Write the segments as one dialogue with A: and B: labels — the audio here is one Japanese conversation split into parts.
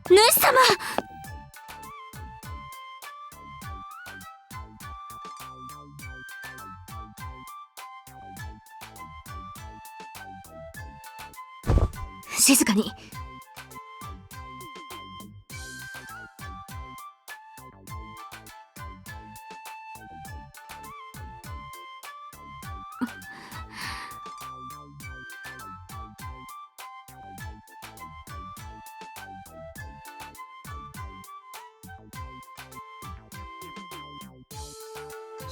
A: 主様。静かに。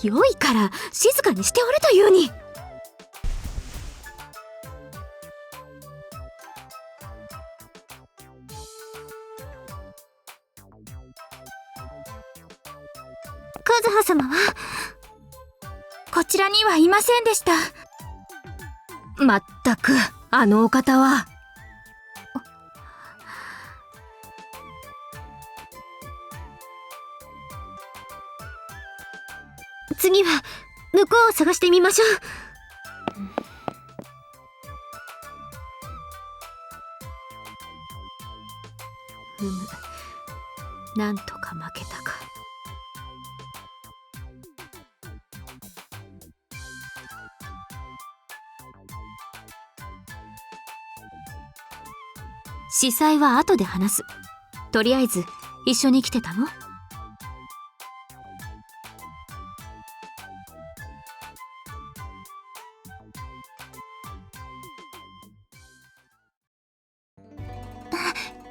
A: よいから静かにしておれというに。カズハ様はこちらにはいませんでした。まったくあのお方は。次は向こうを探してみましょう。なんとか負けたか。司祭は後で話す。とりあえず一緒に来てたの？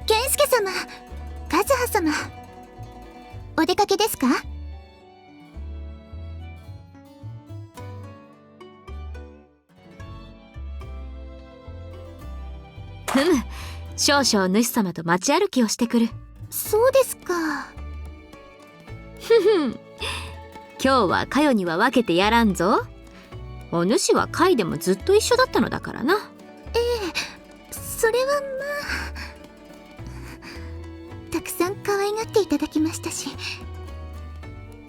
B: 健介様、カズハ様、お出かけですか？
A: 少々主様と街歩きをしてくる。
B: そうですか。
A: 今日はかよには分けてやらんぞ。お主はカイでもずっと一緒だったのだからな。
B: ええ、それはたくさん可愛がっていただきましたし、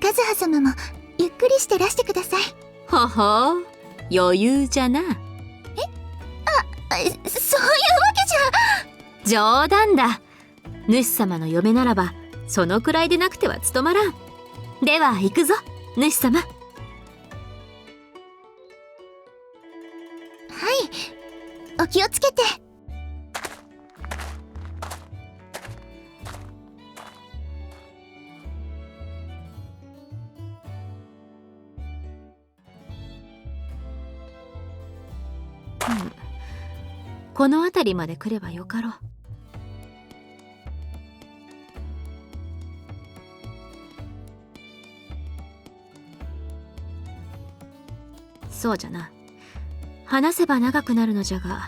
B: カズハ様もゆっくりしてらしてください。
A: ほほう、余裕じゃな。
B: そういうわけじゃ。
A: 冗談だ。主様の嫁ならばそのくらいでなくては務まらん。では行くぞ主様。
B: はい、お気をつけて。
A: この辺りまで来ればよかろう。そうじゃな。話せば長くなるのじゃが、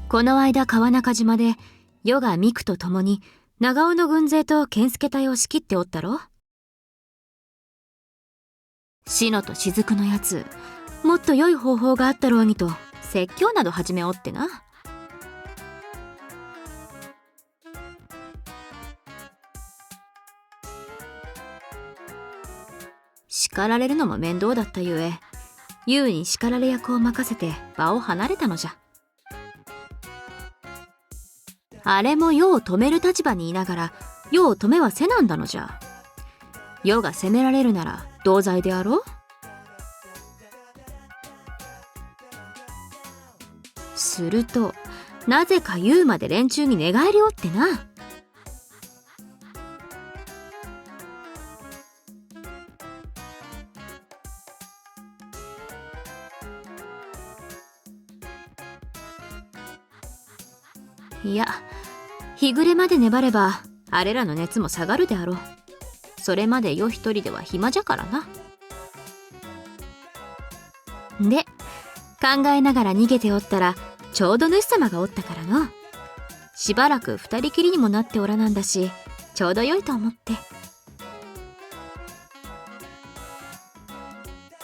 A: この間川中島で余がミクと共に長尾の軍勢と健介隊を仕切っておったろ。篠と雫のやつ、もっと良い方法があったろうにと説教など始めおってな。叱られるのも面倒だったゆえ、優に叱られ役を任せて場を離れたのじゃ。あれも世を止める立場にいながら世を止めはせなんだのじゃ。世が責められるなら同罪であろう。するとなぜか優まで連中に寝返りおってな。いや、日暮れまで粘ればあれらの熱も下がるであろう。それまで世一人では暇じゃからな。で、考えながら逃げておったらちょうど主様がおったからの。しばらく二人きりにもなっておらなんだし、ちょうどよいと思って。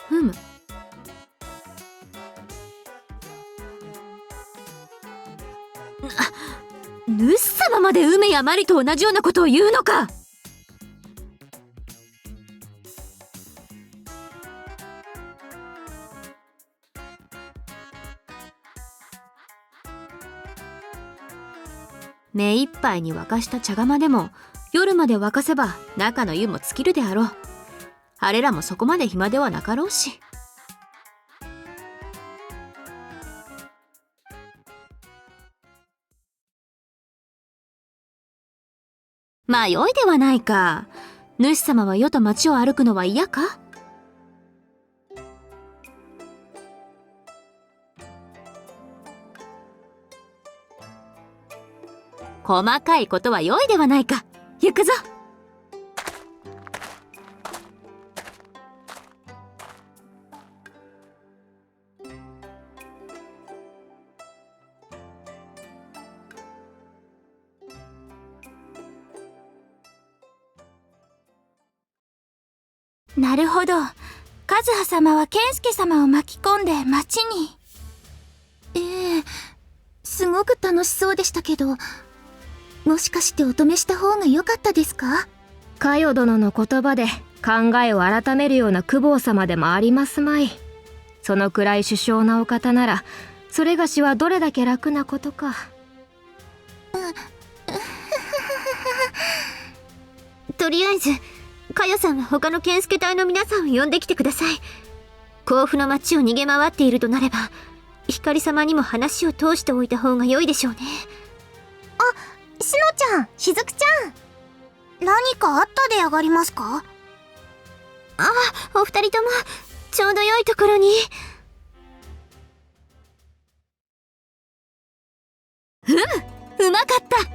A: ふむ。主様まで梅やマリと同じようなことを言うのか。目いっぱいに沸かした茶釜でも夜まで沸かせば中の湯も尽きるであろう。あれらもそこまで暇ではなかろうし。まあよいではないか。主様は夜と町を歩くのは嫌か？細かいことは良いではないか。行くぞ。
B: なるほど。和葉様は健介様を巻き込んで町に。すごく楽しそうでしたけど、もしかしてお止めした方が良かったですか？
C: かよ殿の言葉で考えを改めるような公方様でもありますまい。そのくらい首相なお方なら、それがしはどれだけ楽なことか。
A: とりあえずかよさんは他の健介隊の皆さんを呼んできてください。甲府の町を逃げ回っているとなれば、光様にも話を通しておいた方が良いでしょうね。
B: しのちゃん、しずくちゃん、何かあったであがりますか？
A: お二人ともちょうど良いところに。うまかった。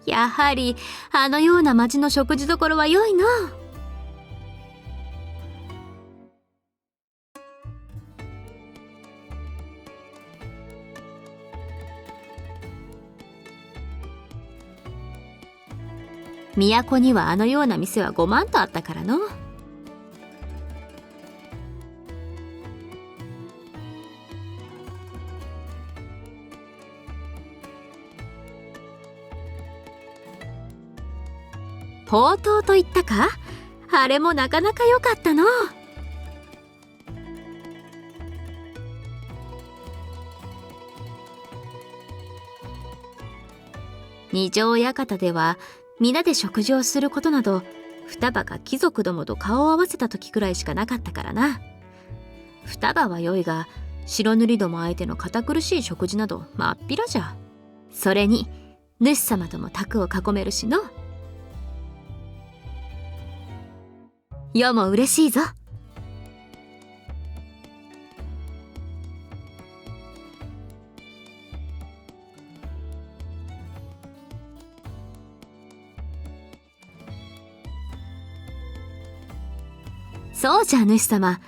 A: やはりあのような町の食事どころは良いの。都にはあのような店は5万とあったからの。ほうとうと言ったか？あれもなかなか良かったの。二条館では皆で食事をすることなど、双葉が貴族どもと顔を合わせた時くらいしかなかったからな。双葉は良いが、白塗りども相手の堅苦しい食事などまっぴらじゃ。それに主様とも卓を囲めるしの。世も嬉しいぞ。そうじゃ主様。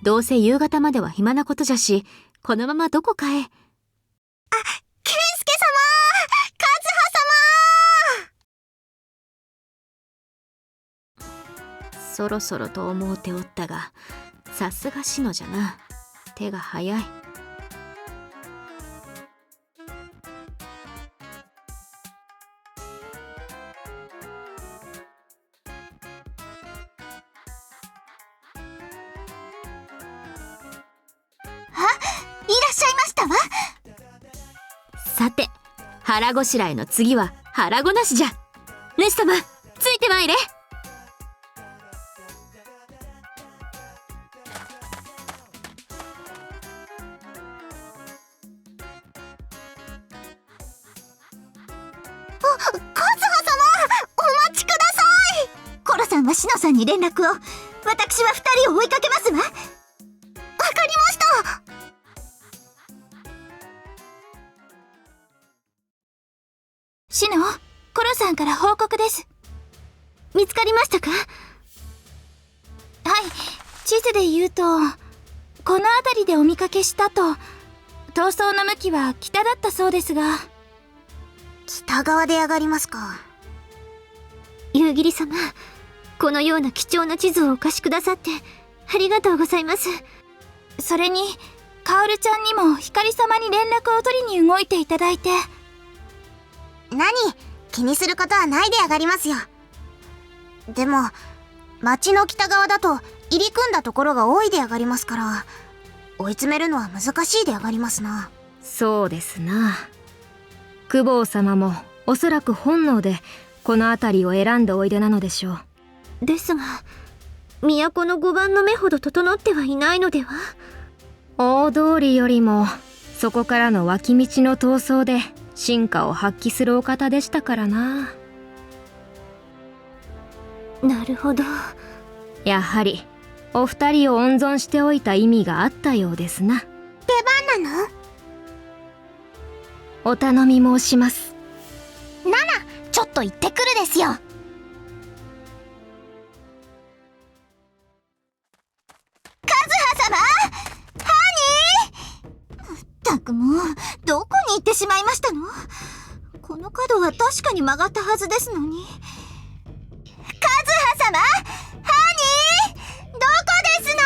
A: どうせ夕方までは暇なことじゃし、このままどこかへ。
B: 健介様、和葉様。
A: そろそろと思うておったが、さすが篠じゃな。手が早い。
B: いらっしゃいましたわ。
A: さて、腹ごしらえの次は腹ごなしじゃ。主様、ついてまいれ。
B: 和葉様、お待ちください。コロさんはシノさんに連絡を。私は二人を追いかけますわ。わかりました。シノ、コロさんから報告です。
A: 見つかりましたか？
B: はい、地図で言うと、この辺りでお見かけしたと。逃走の向きは北だったそうですが。北側で上がりますか。
A: 夕霧様、このような貴重な地図をお貸しくださってありがとうございます。
B: それに、カオルちゃんにも光様に連絡を取りに動いていただいて。何、気にすることはないで上がりますよ。でも町の北側だと入り組んだところが多いであがりますから、追い詰めるのは難しいであがりますな。
C: そうですな。公方様もおそらく本能でこの辺りを選んでおいでなのでしょう。
A: ですが、都の5番の目ほど整ってはいないのでは？
C: 大通りよりもそこからの脇道の逃走で真価を発揮するお方でしたからな。
A: なるほど。
C: やはりお二人を温存しておいた意味があったようですな。
B: 出番なの？
C: お頼み申します。
B: ならちょっと行ってくるですよ。ったくもう、どこに行ってしまいましたの？この角は確かに曲がったはずですのに。カズハ様、ハニー、どこです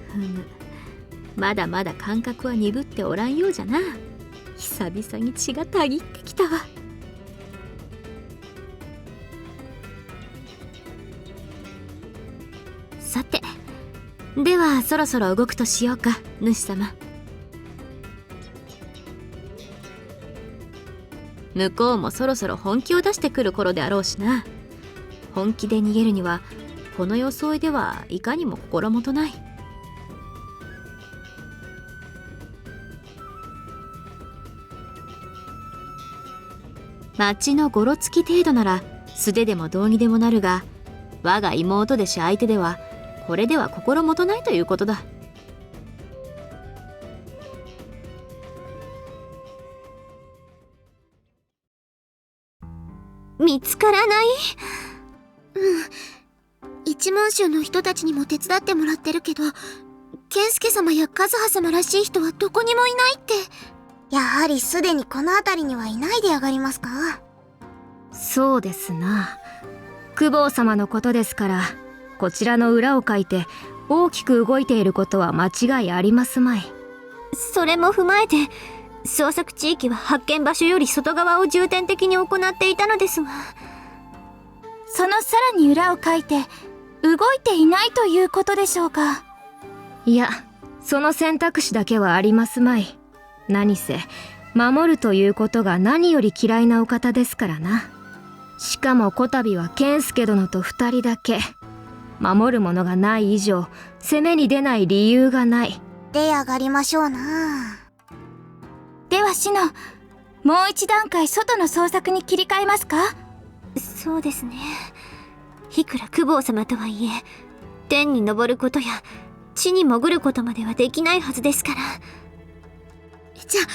B: の？
A: ふむ、まだまだ感覚は鈍っておらんようじゃな。久々に血がたぎってきたわ。さて、ではそろそろ動くとしようか、主様。向こうもそろそろ本気を出してくる頃であろうしな。本気で逃げるにはこの装いではいかにも心もとない。町のごろつき程度なら素手でも道着でもなるが、我が妹でし相手ではこれでは心もとないということだ。見つからない？
B: 一文衆の人たちにも手伝ってもらってるけど、健介様や和葉様らしい人はどこにもいないって。やはりすでにこの辺りにはいないであがりますか？
C: そうですな。公方様のことですから、こちらの裏をかいて大きく動いていることは間違いありますまい。
A: それも踏まえて捜索地域は発見場所より外側を重点的に行っていたのですが。
B: そのさらに裏をかいて動いていないということでしょうか？
C: いや、その選択肢だけはありますまい。何せ守るということが何より嫌いなお方ですからな。しかもこたびは健介殿と二人だけ。守るものがない以上攻めに出ない理由がない。
B: であがりましょうな。ではシノ、もう一段階外の捜索に切り替えますか？
A: そうですね。いくら公方様とはいえ、天に昇ることや地に潜ることまではできないはずですから。
B: じゃあ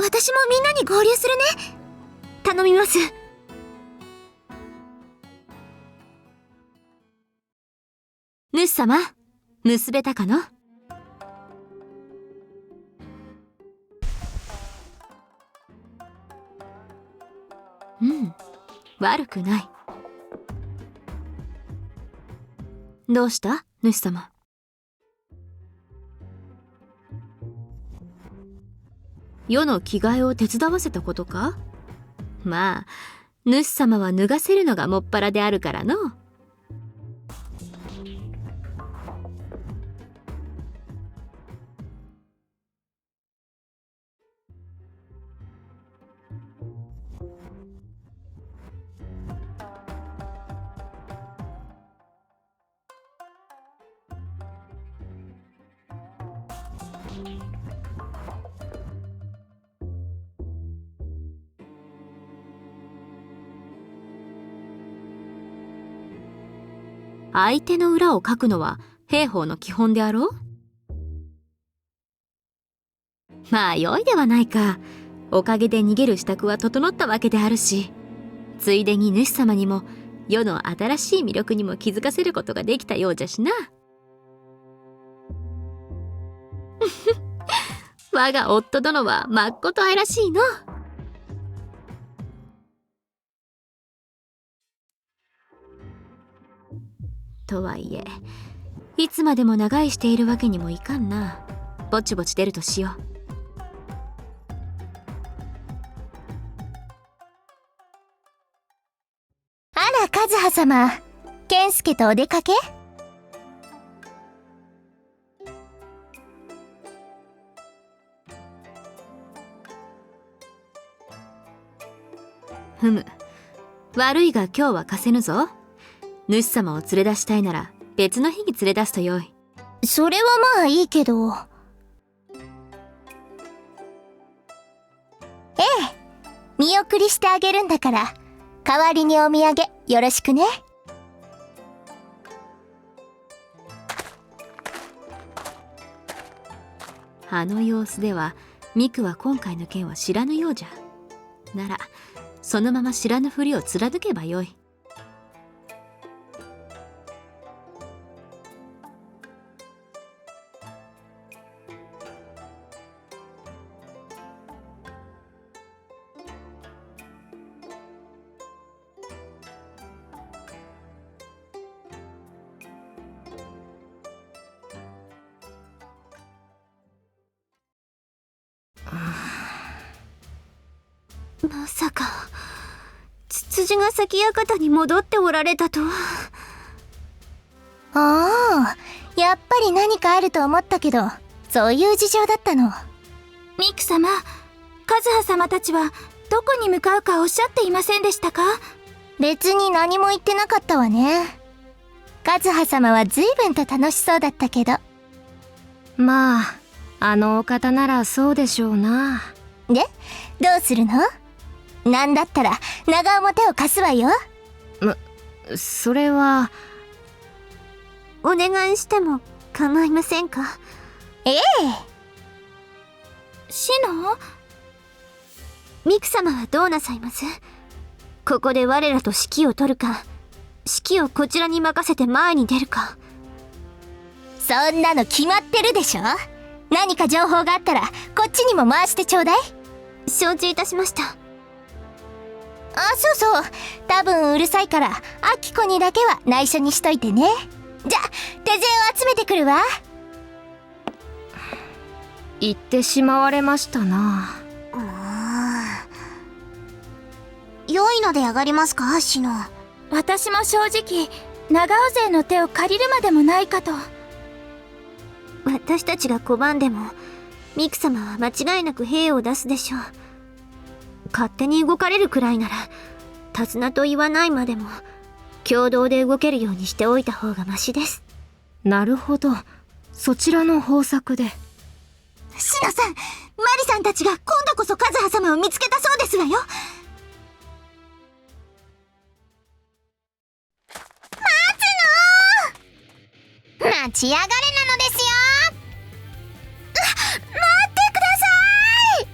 B: 私もみんなに合流するね。
A: 頼みます。主様、結べたかの？悪くない。どうした主様？世の着替えを手伝わせたことか？まあ、主様は脱がせるのがもっぱらであるからの。相手の裏をかくのは兵法の基本であろう。まあ良いではないか。おかげで逃げる支度は整ったわけであるし、ついでに主様にも世の新しい魅力にも気づかせることができたようじゃしな。我が夫殿はまっこと愛らしいの。とはいえ、いつまでも長居しているわけにもいかんな。ぼちぼち出るとしよう。
B: 和葉様、健介とお出かけ？
A: ふむ。悪いが今日は貸せぬぞ。主様を連れ出したいなら別の日に連れ出すとよい。
B: それはまあいいけど。ええ、見送りしてあげるんだから、代わりにお土産よろしくね。
A: あの様子ではミクは今回の件は知らぬようじゃ。ならそのまま知らぬふりを貫けばよい。
B: まさかツツジが先館に戻っておられたとは。ああ、やっぱり何かあると思ったけど、そういう事情だったの。ミク様、和葉様たちはどこに向かうかおっしゃっていませんでしたか？別に何も言ってなかったわね。和葉様は随分と楽しそうだったけど。
C: まああのお方ならそうでしょうな。
B: で、どうするの？なんだったら長尾も手を貸すわよ。
C: それは。
B: お願いしても構いませんか？ええ。シノ？ミク様はどうなさいます？ここで我らと指揮を取るか、指揮をこちらに任せて前に出るか。そんなの決まってるでしょ。何か情報があったらこっちにも回してちょうだい。承知いたしました。あ、そうそう、多分うるさいからアキコにだけは内緒にしといてね。じゃ、手勢を集めてくるわ。
C: 言ってしまわれましたな。
B: 良いので上がりますか、シノ？私も正直長尾勢の手を借りるまでもないかと。私たちが拒んでもミク様は間違いなく兵を出すでしょう。勝手に動かれるくらいなら手綱と言わないまでも共同で動けるようにしておいた方がマシです。
C: なるほど、そちらの方策で。
B: シノさん、マリさんたちが今度こそ和葉様を見つけたそうですわよ。待ち上がれなのですよ。待ってください。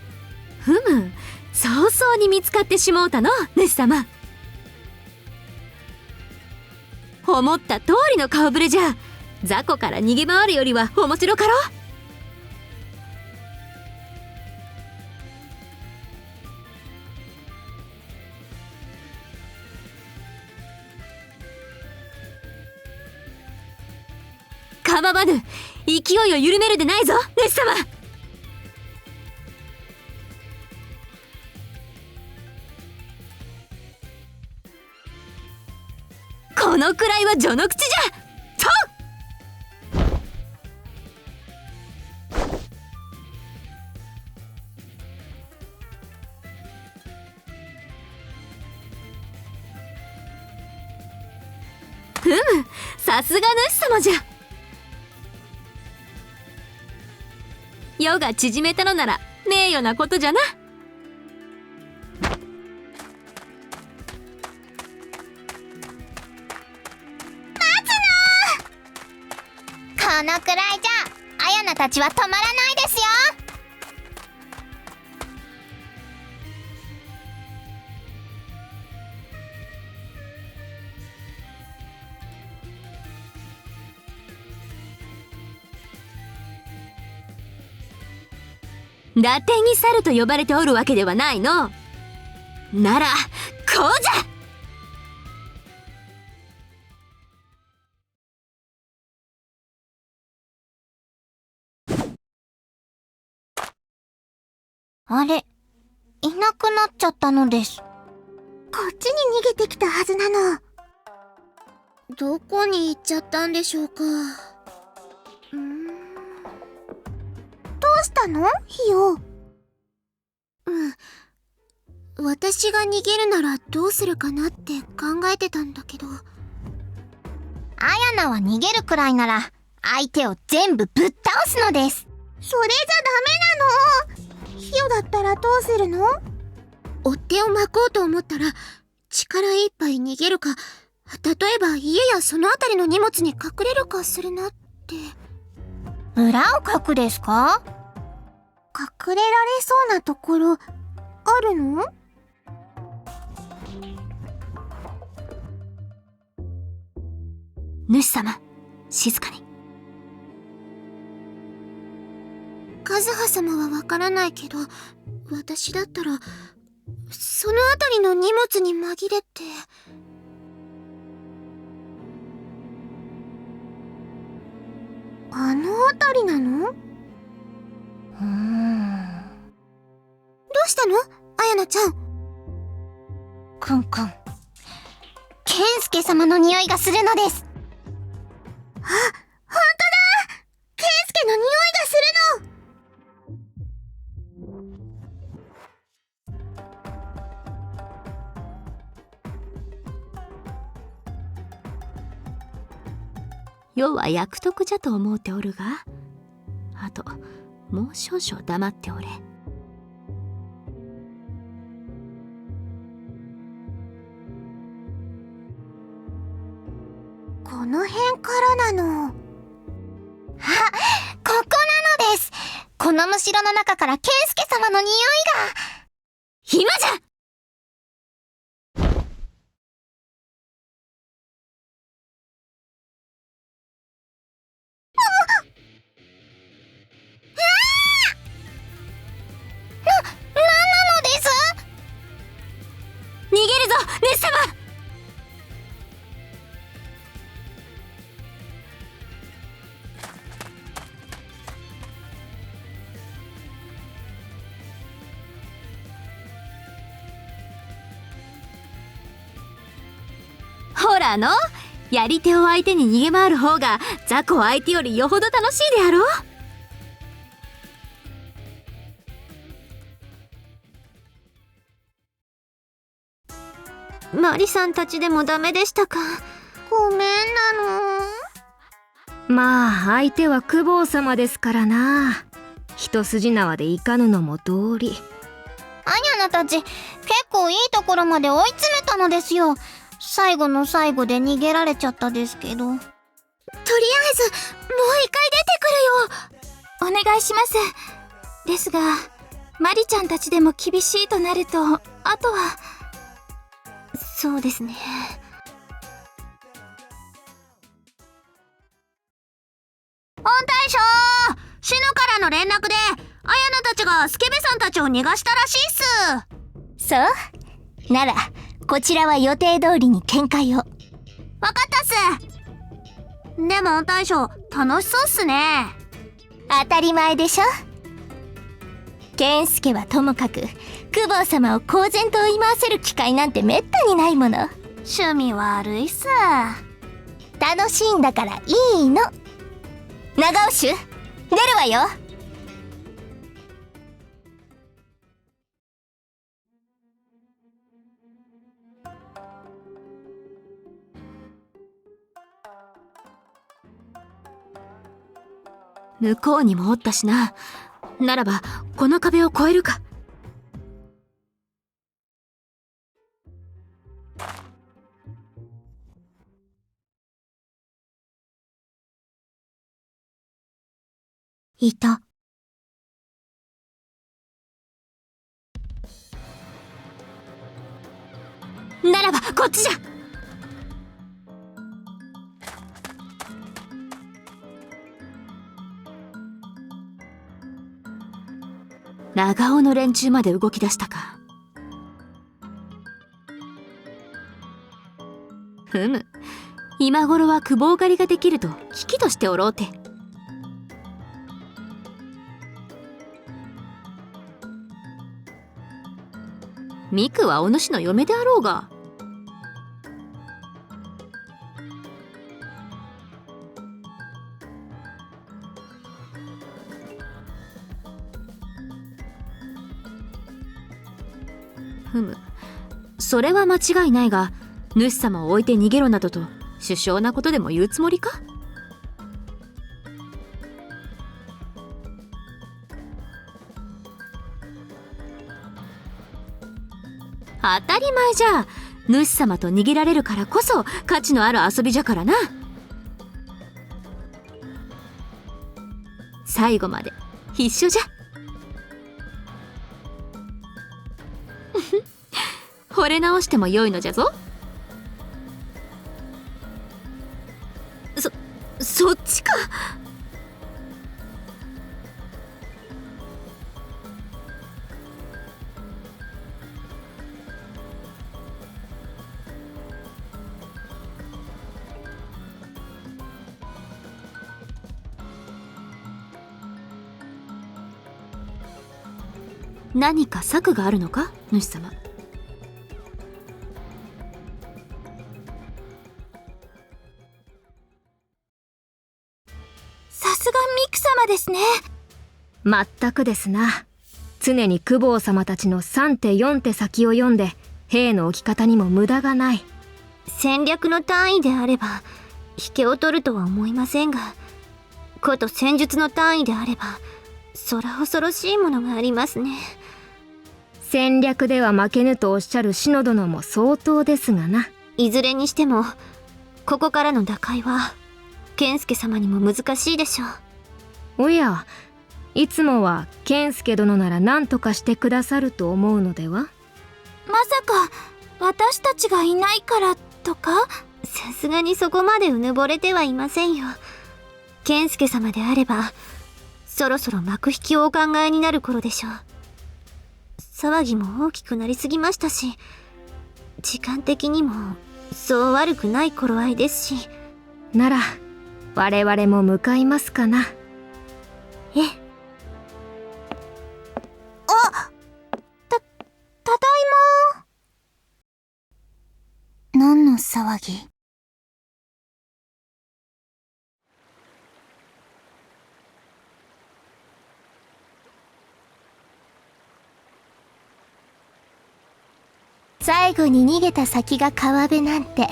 A: ふむ。早々に見つかってしもうたの、主様。思った通りの顔ぶれじゃ。雑魚から逃げ回るよりは面白かろ。構わぬ。勢いを緩めるでないぞ、主様。このくらいは序の口じゃ。とふむ、さすが主様じゃ。世が縮めたのなら名誉なことじゃな。
B: このくらいじゃアヤナたちは止まらないですよ。
A: 伊達に猿と呼ばれておるわけではないの。ならこうじゃ。
B: あれ、いなくなっちゃったのです。こっちに逃げてきたはずなの。どこに行っちゃったんでしょうか。どうしたのヒヨ？私が逃げるならどうするかなって考えてたんだけど。アヤナは逃げるくらいなら相手を全部ぶっ倒すのです。それじゃダメなの。ヒヨだったらどうするの？追っ手を巻こうと思ったら力いっぱい逃げるか、例えば家やそのあたりの荷物に隠れるかするなって。裏をかくですか？隠れられそうなところあるの？
A: 主様、静かに。
B: カズハ様はわからないけど、私だったらそのあたりの荷物に紛れて。あのあたりなの？どうしたの？アヤナちゃん。くんくん。ケンスケ様の匂いがするのです。あ、ほんとだ！ケンスケの匂いがするの！
A: 余は役得じゃと思うておるが、あともう少々黙っておれ。
B: この辺からなの。あ、ここなのです。このむしろの中からケンスケ様の匂いが。
A: 今じゃ！
B: なんなのです？
A: 逃げるぞ、主様！ほらの、やり手を相手に逃げ回る方が雑魚相手よりよほど楽しいであろう。
B: マリさんたちでもダメでしたか？ごめんなの。
C: まあ相手は公方様ですからな。一筋縄でいかぬのも道理。
B: アニャナたち結構いいところまで追い詰めたのですよ。最後の最後で逃げられちゃったですけど。とりあえずもう一回出てくるよ。お願いします。ですがマリちゃんたちでも厳しいとなると、あとは。そうですね。御大将、シヌからの連絡でアヤナたちがスケベさんたちを逃がしたらしいっす。そうならこちらは予定通りに見解を。わかったっす。でも御大将、楽しそうっすね。当たり前でしょ。ケンスケはともかく公方様を公然と追い回せる機会なんてめったにないもの。趣味悪いっす。楽しいんだからいいの。長尾衆、出るわよ。
A: 向こうにもおったしな。ならばこの壁を越えるか。
B: いた。
A: ならばこっちじゃ。長尾の連中まで動き出したか。ふむ、今頃は久保狩りができると危機としておろうて。ミクはお主の嫁であろうが。ふむ、それは間違いないが、主様を置いて逃げろなどと殊勝なことでも言うつもりか？当たり前じゃ。主様と逃げられるからこそ価値のある遊びじゃからな。最後まで必勝じゃ。惚れ直してもよいのじゃぞ。そっちか。何か策があるのか、主様。
B: さすがミク様ですね。
C: まったくですな。常に公方様たちの3手4手先を読んで兵の置き方にも無駄がない。
B: 戦略の単位であれば引けを取るとは思いませんが、こと戦術の単位であればそら恐ろしいものがありますね。
C: 戦略では負けぬとおっしゃる篠殿も相当ですがな。
B: いずれにしてもここからの打開は健介様にも難しいでしょう。
C: おや、いつもは健介殿なら何とかしてくださると思うのでは？
B: まさか私たちがいないからとか？さすがにそこまでうぬぼれてはいませんよ。健介様であればそろそろ幕引きをお考えになる頃でしょう。騒ぎも大きくなりすぎましたし、時間的にもそう悪くない頃合いですし。
C: なら我々も向かいますかな。
B: ええ。ただいま。何の騒ぎ？最後に逃げた先が川辺なんて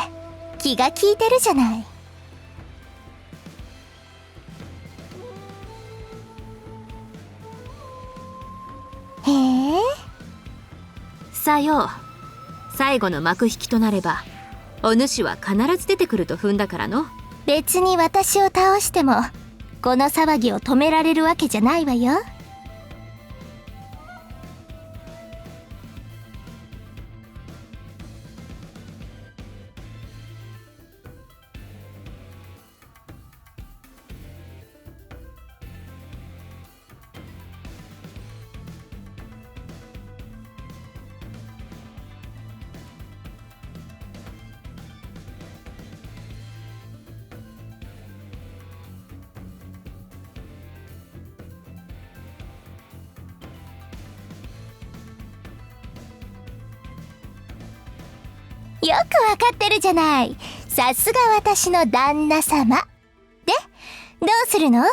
B: 気が利いてるじゃない。へえ。
A: さよう。最後の幕引きとなればお主は必ず出てくると踏んだからの。
B: 別に私を倒してもこの騒ぎを止められるわけじゃないわよ。よくわかってるじゃない。さすが私の旦那様。で、どうするの？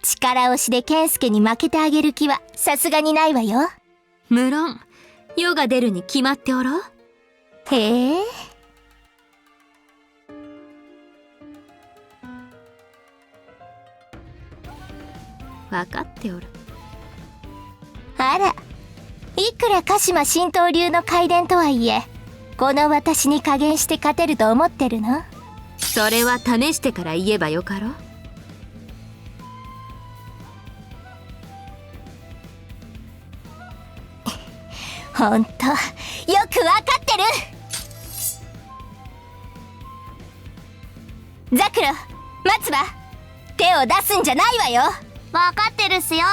B: 力押しで健介に負けてあげる気はさすがにないわよ。
A: 無論世が出るに決まっておろう。
B: へえ。
A: 分かっておる。
B: あら、いくら鹿島神道流の階段とはいえ、この私に加減して勝てると思ってるの？
A: それは試してから言えばよかろう。
B: ほんと、よくわかってる。ザクロ、松葉、手を出すんじゃないわよ。わかってるっすよ。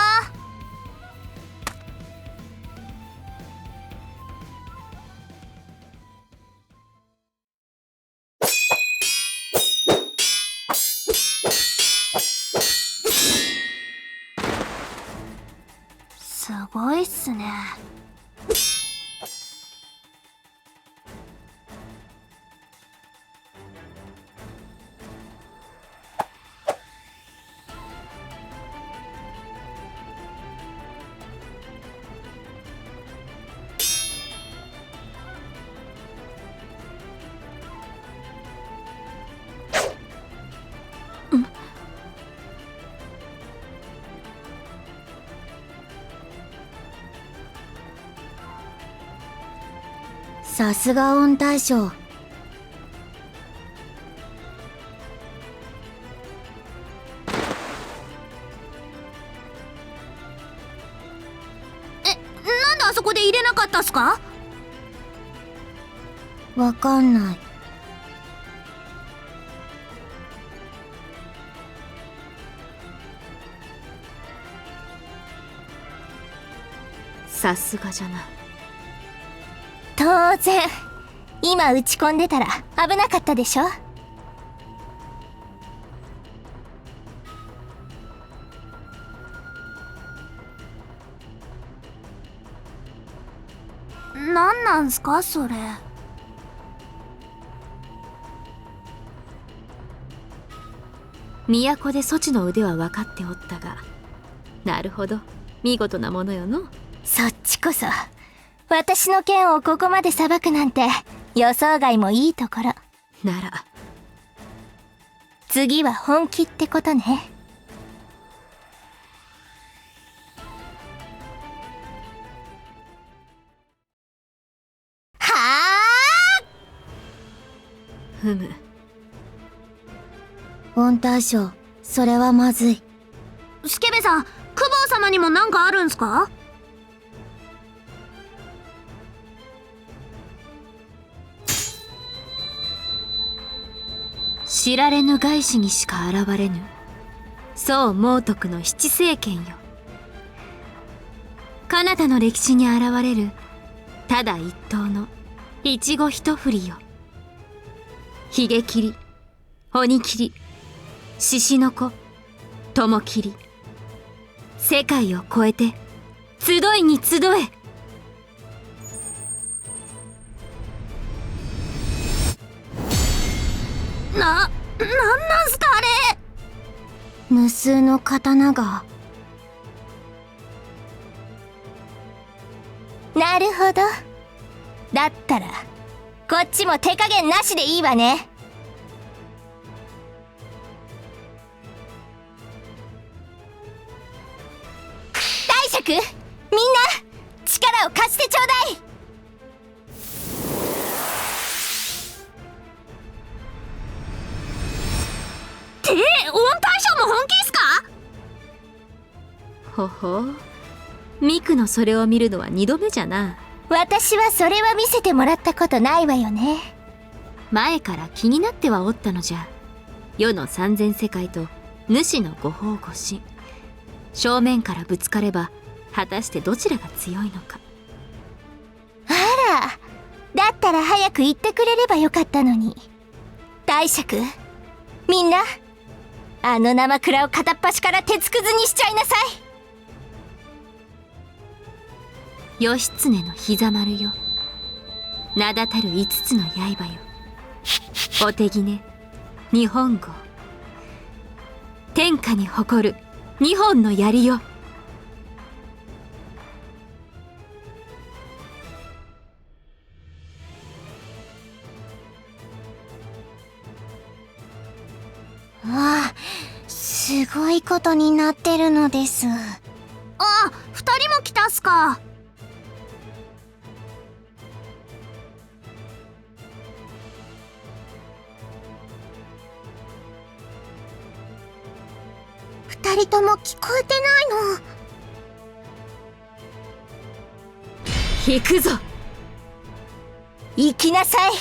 B: すごいっすね。さすが御大将。
D: なんであそこで入れなかったっすか？
B: わかんない。
A: さすがじゃな。
B: 当然。今打ち込んでたら危なかったでしょ。
D: なんなんすかそれ。
A: 都でそちの腕は分かっておったが、なるほど、見事なものよの。
B: そっちこそ私の剣をここまで裁くなんて予想外もいいところ。
A: なら
B: 次は本気ってことね。はあ。
A: ふむ。
B: 御大将、それはまずい。
D: スケベさん、公方様にもなんかあるんすか？
A: 知られぬ外士にしか現れぬ宋猛徳の七聖剣よ。彼方の歴史に現れるただ一刀の一期一振りよ。ひげ切り、鬼切り、獅子の子、友切り、世界を超えて集いに集え。
D: なんすかあれ。
B: 無数の刀が。なるほど。だったらこっちも手加減なしでいいわね。大爵、みんな力を貸してちょうだい。
D: 御大将も本気っすか？
A: ほほう、ミクのそれを見るのは二度目じゃな。
B: 私はそれは見せてもらったことないわよね。
A: 前から気になってはおったのじゃ。世の三千世界と主のご法ご神、正面からぶつかれば果たしてどちらが強いのか。
B: あら、だったら早く言ってくれればよかったのに。大爵、みんなあの生蔵を片っ端から鉄くずにしちゃいなさい。
A: 義経の膝丸よ、名だたる五つの刃よ、お手ぎね日本語、天下に誇る日本の槍よ。
B: わあ、すごいことになってるのです。
D: あ、二人も来たっすか。
B: 二人とも聞こえてないの。
A: 引くぞ。
B: 行きなさい。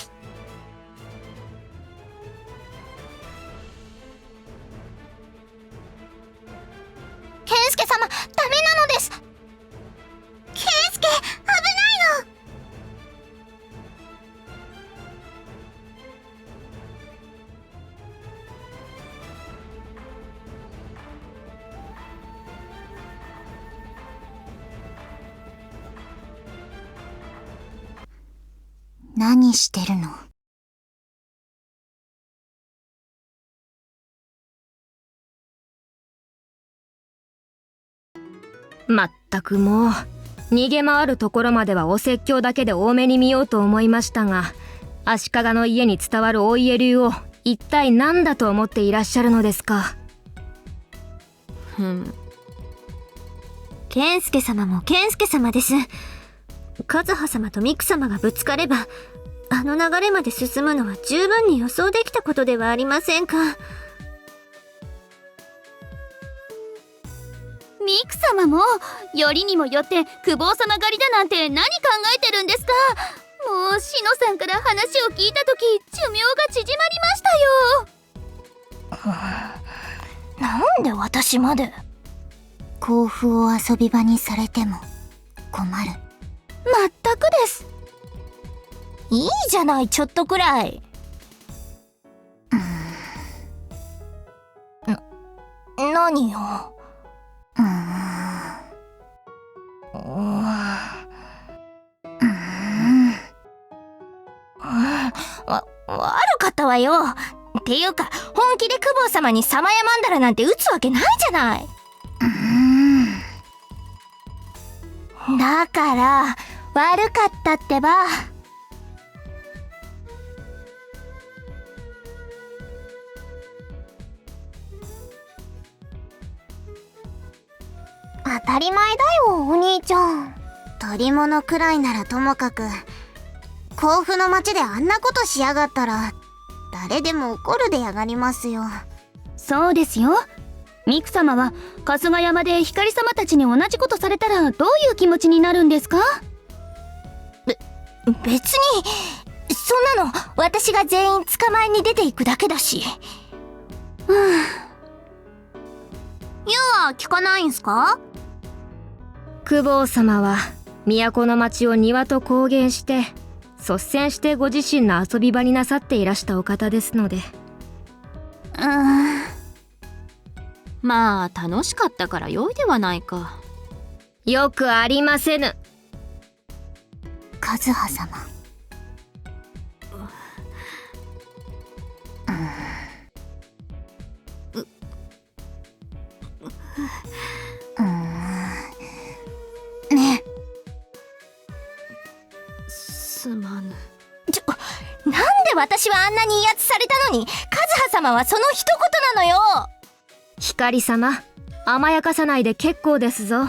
B: 健介様、ダメなのです。健介、危ないの。何してるの？
C: まったくもう逃げ回るところまではお説教だけで多めに見ようと思いましたが、足利の家に伝わるお家流を一体何だと思っていらっしゃるのですか。
D: 健介様も健介様です。
B: 和葉様とミク様がぶつかれば、あの流れまで進むのは十分に予想できたことではありませんか。
D: ミク様もよりにもよって久保様狩りだなんて何考えてるんですか。もうシノさんから話を聞いた時寿命が縮まりましたよ。
B: なんで私まで。甲府を遊び場にされても困る。
D: まったくです。
B: いいじゃない、ちょっとくらい。何よ。悪かったわよ。っていうか、本気で公方様にサマヤマンダラなんて打つわけないじゃない。だから悪かったってば。当たり前だよ、お兄ちゃん。取り物くらいならともかく、甲府の町であんなことしやがったら誰でも怒るでやがりますよ。
D: そうですよ。ミク様は春日山で光様たちに同じことされたらどういう気持ちになるんですか？
B: 別にそんなの私が全員捕まえに出ていくだけだし。
D: ユウは聞かないんすか？
C: 公方様は都の町を庭と公言して率先してご自身の遊び場になさっていらしたお方ですので。
A: まあ楽しかったから良いではないか。
C: よくありませぬ。
B: 和葉様。ねえ。
A: すまぬ。
B: なんで私はあんなに威圧されたのに、和葉様はその一言なのよ。
C: 光様、甘やかさないで結構ですぞ。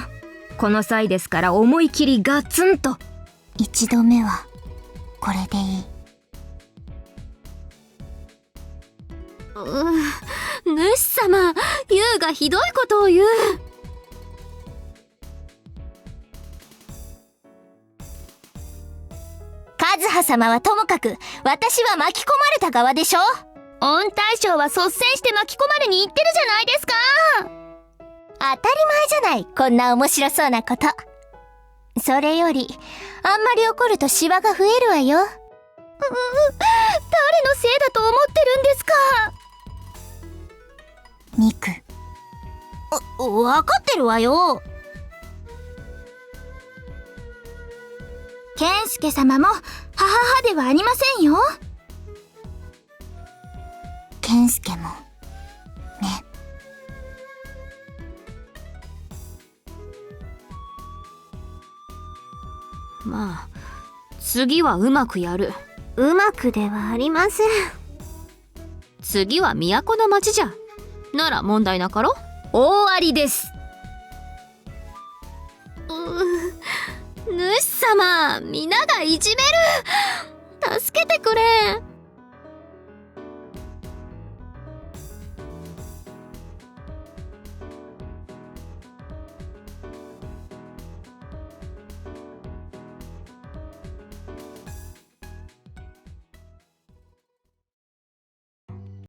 C: この際ですから思い切りガツンと。
B: 一度目はこれでいい。
A: 主様、ユウがひどいことを言う。
B: 和葉様はともかく、私は巻き込まれた側でしょ。
D: 御大将は率先して巻き込まれに行ってるじゃないですか。
B: 当たり前じゃない、こんな面白そうなこと。それよりあんまり怒るとシワが増えるわよ。誰の
D: せいだと思ってるんですか？
B: ミク。わかってるわよ。健介様も母ではありませんよ。健介もね。
A: まあ次はうまくやる。
B: うまくではありません。
A: 次は都の町じゃ。なら問題なかろ。
C: 大ありです。
A: 主様、皆がいじめる。助けてくれ。